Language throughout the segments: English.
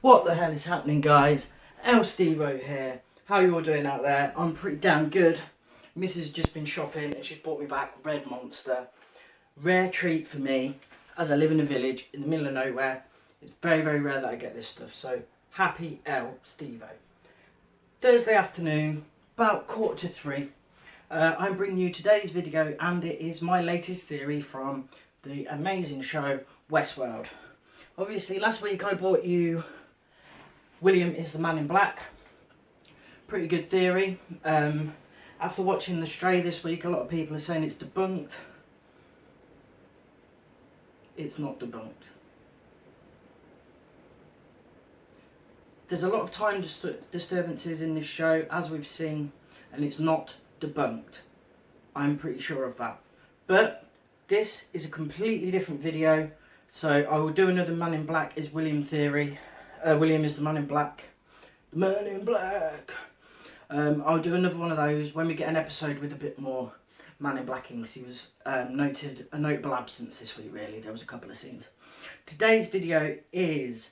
What the hell is happening, guys? Stevo here. How you all doing out there? I'm pretty damn good. Mrs. has just been shopping and she's brought me back Red Monster. Rare treat for me, as I live in a village in the middle of nowhere. It's very, very rare that I get this stuff, so happy Stevo. Thursday afternoon, about 2:45. I'm bringing you today's video, and it is my latest theory from the amazing show Westworld. Obviously, last week I brought you William is the Man in Black. Pretty good theory. After watching The Stray this week, a lot of people are saying it's debunked. It's not debunked. There's a lot of time disturbances in this show, as we've seen, and it's not debunked. I'm pretty sure of that. But this is a completely different video, so I will do another Man in Black is William theory. William is the Man in Black. The Man in Black. I'll do another one of those when we get an episode with a bit more Man in Blackings. He was a notable absence this week, really. There was a couple of scenes. Today's video is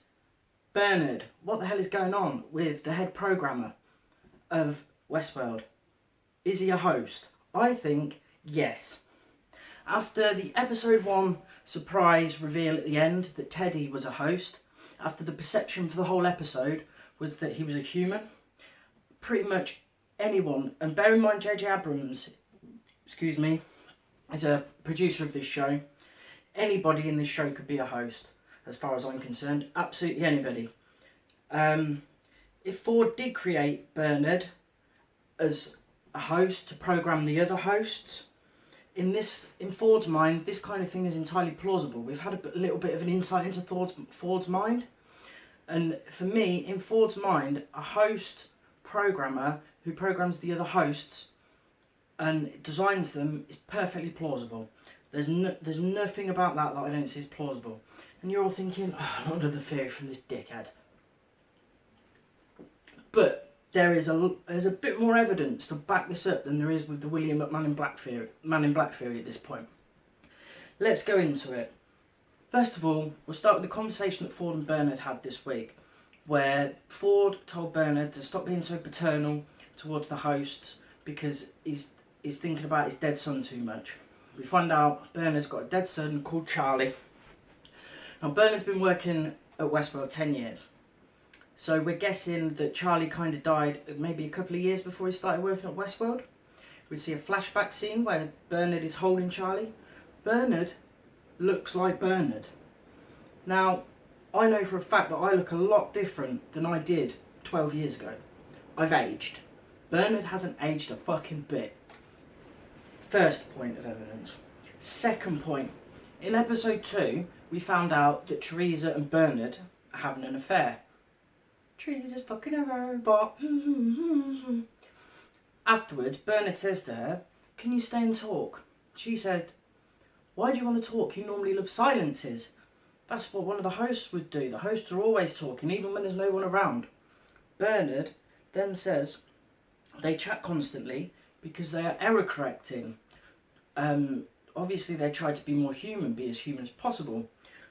Bernard. What the hell is going on with the head programmer of Westworld? Is he a host? I think yes. After the episode 1 surprise reveal at the end that Teddy was a host, after the perception for the whole episode was that he was a human, pretty much anyone, and bear in mind J.J. Abrams, is a producer of this show, anybody in this show could be a host, as far as I'm concerned, absolutely anybody. If Ford did create Bernard as a host to program the other hosts, in Ford's mind, this kind of thing is entirely plausible. We've had a little bit of an insight into Ford's mind, and for me, in Ford's mind, a host programmer who programs the other hosts and designs them is perfectly plausible. There's nothing about that I don't see as plausible. And you're all thinking, oh, not another theory from this dickhead. But there's a bit more evidence to back this up than there is with the William Man in Black theory at this point. Let's go into it. First of all, we'll start with the conversation that Ford and Bernard had this week, where Ford told Bernard to stop being so paternal towards the hosts because he's thinking about his dead son too much. We find out Bernard's got a dead son called Charlie. Now, Bernard's been working at Westworld 10 years. So we're guessing that Charlie kind of died maybe a couple of years before he started working at Westworld. We see a flashback scene where Bernard is holding Charlie. Bernard looks like Bernard. Now, I know for a fact that I look a lot different than I did 12 years ago. I've aged. Bernard hasn't aged a fucking bit. First point of evidence. Second point. In episode 2, we found out that Teresa and Bernard are having an affair. Teresa's fucking a robot. Afterwards, Bernard says to her, "Can you stay and talk?" She said, "Why do you want to talk? You normally love silences." That's what one of the hosts would do. The hosts are always talking, even when there's no one around. Bernard then says they chat constantly because they are error correcting. Obviously, they try to be more human, be as human as possible.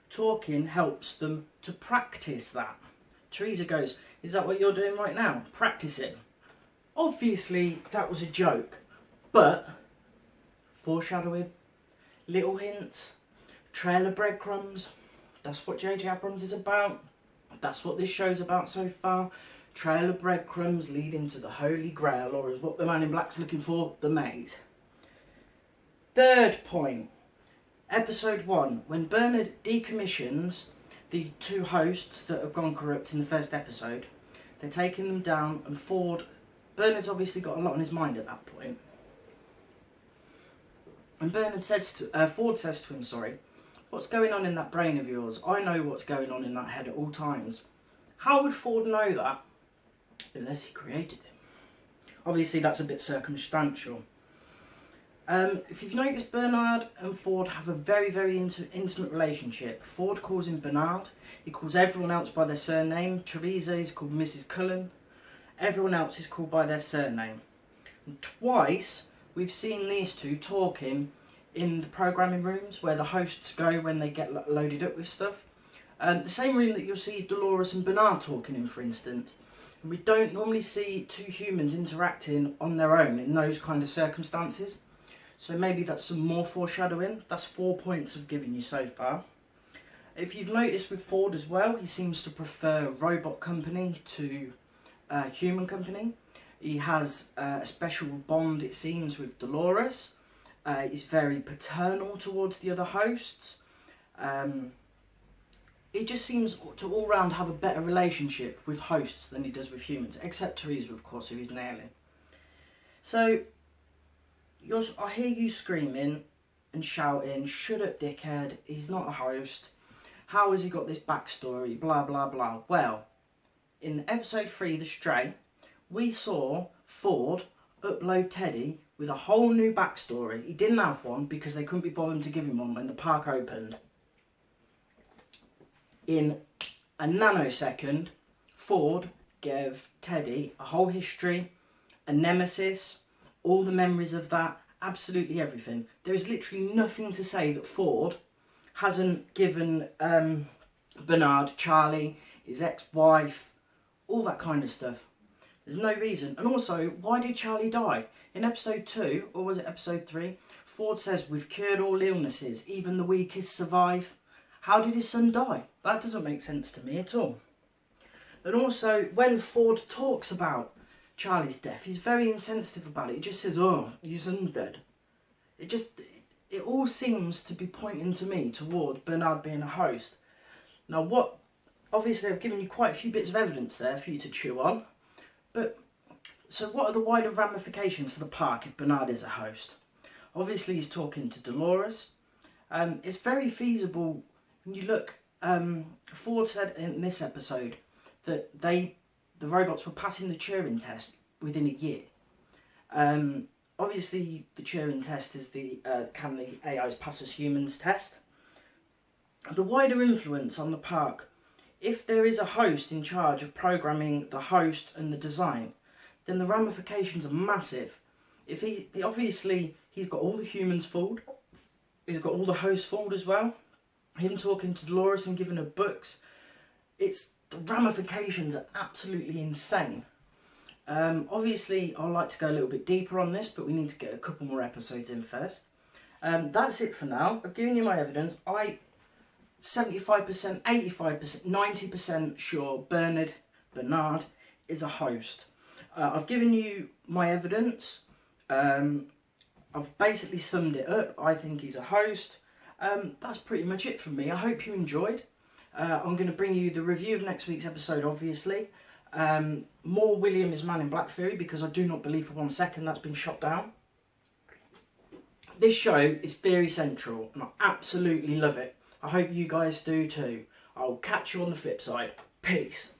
Talking helps them to practice that. Teresa goes, "Is that what you're doing right now? Practicing?" Obviously, that was a joke, but foreshadowing, little hints, trail of breadcrumbs. That's what J.J. Abrams is about. That's what this show's about so far. Trail of breadcrumbs leading to the Holy Grail, or is what the Man in Black's looking for, the maze. Third point. Episode 1, when Bernard decommissions the 2 hosts that have gone corrupt in the first episode, they're taking them down, and Bernard's obviously got a lot on his mind at that point. And Ford says to him, "What's going on in that brain of yours? I know what's going on in that head at all times." How would Ford know that? Unless he created them. Obviously, that's a bit circumstantial. If you've noticed, Bernard and Ford have a very, very intimate relationship. Ford calls him Bernard. He calls everyone else by their surname. Teresa is called Mrs. Cullen. Everyone else is called by their surname. And twice, we've seen these two talking in the programming rooms where the hosts go when they get loaded up with stuff. The same room that you'll see Dolores and Bernard talking in, for instance. And we don't normally see two humans interacting on their own in those kind of circumstances. So maybe that's some more foreshadowing. That's 4 points I've given you so far. If you've noticed with Ford as well, he seems to prefer robot company to human company. He has a special bond, it seems, with Dolores. He's very paternal towards the other hosts. He just seems to all round have a better relationship with hosts than he does with humans, except Teresa, of course, who he's nailing. So, I hear you screaming and shouting, "Shut up, dickhead, he's not a host. How has he got this backstory, blah, blah, blah." Well, in episode 3, The Stray, we saw Ford upload Teddy with a whole new backstory. He didn't have one because they couldn't be bothered to give him one when the park opened. In a nanosecond, Ford gave Teddy a whole history, a nemesis, all the memories of that, absolutely everything. There is literally nothing to say that Ford hasn't given Bernard, Charlie, his ex-wife, all that kind of stuff. There's no reason. And also, why did Charlie die? In episode 2, or was it episode 3, Ford says, "We've cured all illnesses, even the weakest survive." How did his son die? That doesn't make sense to me at all. And also, when Ford talks about Charlie's death, he's very insensitive about it. He just says, "Oh, your son's dead." It all seems to be pointing to me toward Bernard being a host. Now, obviously I've given you quite a few bits of evidence there for you to chew on, but so what are the wider ramifications for the park if Bernard is a host? Obviously he's talking to Dolores. It's very feasible when you look. Ford said in this episode that the robots were passing the Turing test within a year. Obviously the Turing test is the can the AIs pass as humans test. The wider influence on the park, if there is a host in charge of programming the host and the design, then the ramifications are massive. If he's got all the humans fooled, he's got all the hosts fooled as well. Him talking to Dolores and giving her books, the ramifications are absolutely insane. Obviously I'd like to go a little bit deeper on this, but we need to get a couple more episodes in first. That's it for now. I've given you my evidence. 75%, 85%, 90% sure Bernard is a host. I've given you my evidence. I've basically summed it up. I think he's a host. That's pretty much it from me. I hope you enjoyed. I'm going to bring you the review of next week's episode, obviously. More William is Man in Black Theory, because I do not believe for 1 second that's been shot down. This show is Theory Central, and I absolutely love it. I hope you guys do too. I'll catch you on the flip side. Peace.